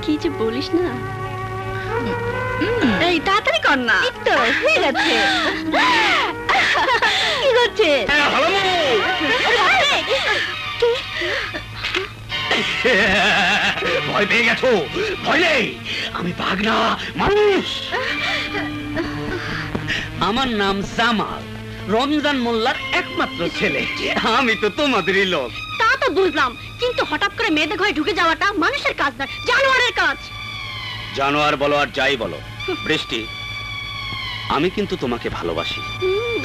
কি যে বলিস না। এই তাড়াতাড়ি কর না। এই তো হয়ে গেছে। কি করছে? ভয় পেয়ে গেছো? ভয় নেই, আমি বাঘ না, মানুষ। আমার নাম জামাল, রমজান মোল্লার একমাত্র ছেলে। আমি তো তোমাদেরই লোক। তা তো বুঝলাম, কিন্তু হঠাৎ করে মেয়েদের ঘরে ঢুকে যাওয়াটা মানুষের কাজ না, জানোয়ারের কাজ। জানোয়ার বলো আর যাই বলো বৃষ্টি, আমি কিন্তু তোমাকে ভালোবাসি।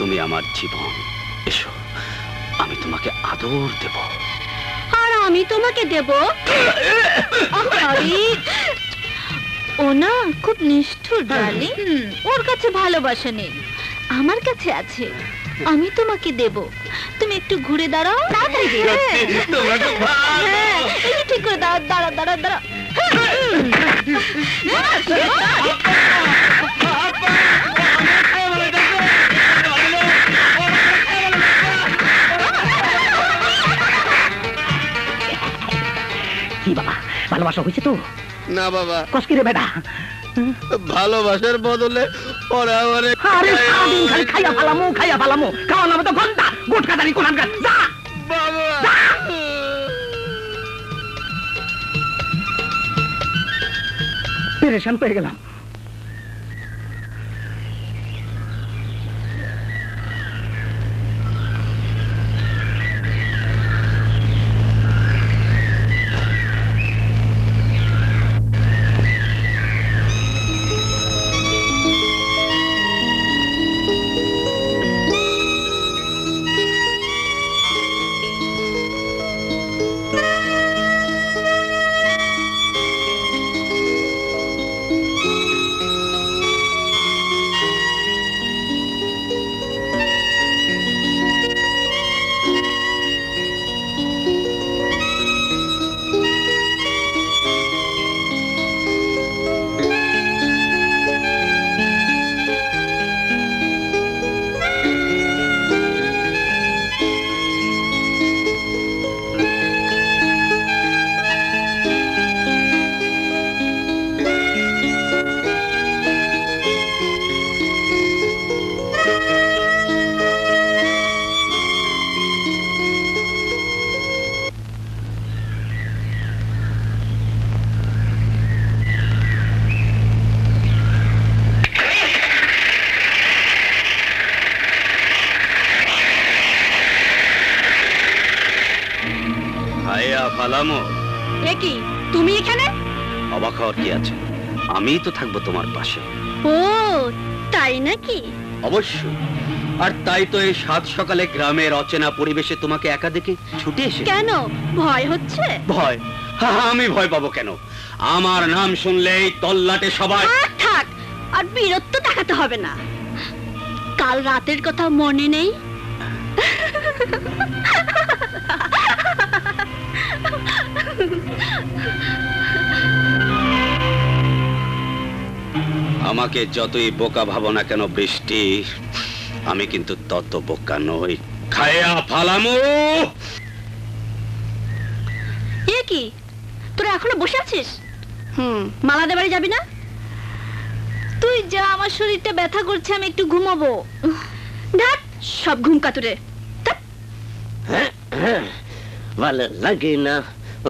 তুমি আমার জীবন। এসো, আমি তোমাকে আদর দেব। আর আমি তোমাকে দেব। ও না খুব নিষ্ঠুর ডার্লিং, ওর কাছে ভালোবাসা নেই, আমার কাছে আছে। আমি তোমাকে দেব, তুমি একটু ঘুরে দাঁড়াও। তাড়াতাড়ি ঠিক করে দাঁড়া দাঁড়া দাঁড়া দাঁড়া। কি বাবা, ভালোবাসা হয়েছে তো? না বাবা। কসকি রে বেটা, ভালোবাসার বদলে ওরা ওরে আরে সারাদিন খালি খাইয়া ফালামু খাইয়া ফালামু, খাওয়া নামে তো ঘন্টা গুটকা দাঁড়ি কোন যা বাবা। পেরেশান পেয়ে গেলাম। কি তুমি এখানে? অবাক হওয়ার কি আছে, আমিই তো থাকবো তোমার পাশে। ও তাই নাকি? অবশ্যই। আর তাই তো এই সাত সকালে গ্রামের অচেনা পরিবেশে তোমাকে একা দেখে ছুটে এসে। কেন ভয় হচ্ছে? ভয়? আমি ভয় পাবো কেন? আমার নাম শুনলেই তল্লাটে সবাই। থাক, আর বিরক্ত দেখাতে হবে না। কাল রাতের কথা মনে নেই? আমাকে যতই বোকা ভাবো না কেন বৃষ্টি, আমি কিন্তু তত বোকা নই। খায়া ফালামু। এ কি, তোরা এখনো বসে আছিস? মালাদের বাড়ি যাবি না? তুই যা, আমার শরীরটা ব্যথা করছে, আমি একটু ঘুমাবো। ঢাক, সব ঘুম কাতুরে। ভালো লাগে না।